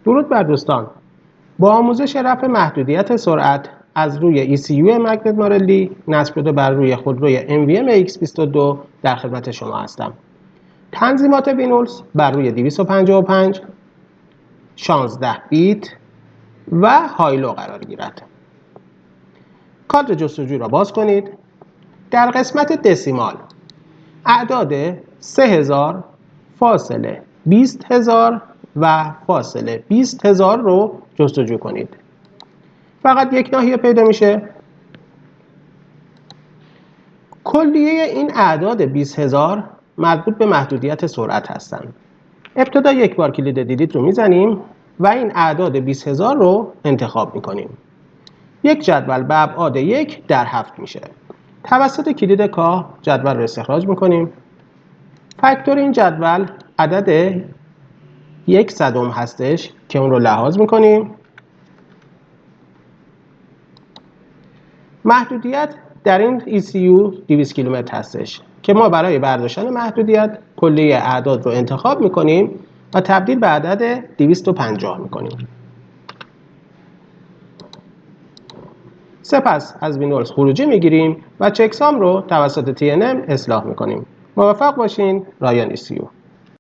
درود بر دوستان. با آموزش رفع محدودیت سرعت از روی ECU مگنت مارلی نصب شده بر روی خودروی MVM X22 در خدمت شما هستم. تنظیمات وینولز بر روی 255 16 بیت و هایلو قرار گیرد. کادر جستجو را باز کنید. در قسمت دسیمال اعداد 3000 فاصله 20000 و فاصله 20000 رو جستجو کنید. فقط یک ناحیه پیدا میشه. کلیه این اعداد 20000 مربوط به محدودیت سرعت هستند. ابتدا یک بار کلید دیلیت رو میزنیم و این اعداد 20000 رو انتخاب میکنیم. یک جدول به ابعاد 1 در 7 میشه. توسط کلید کاه جدول رو استخراج میکنیم. فاکتور این جدول عدد 1/100 هستش که اون رو لحاظ میکنیم. محدودیت در این ECU 200 کیلومتر هستش که ما برای برداشتن محدودیت کلیه اعداد رو انتخاب میکنیم و تبدیل به عدد 250 میکنیم. سپس از وینولز خروجی میگیریم و چکسام رو توسط TNM اصلاح میکنیم. موفق باشین. رایان ECU.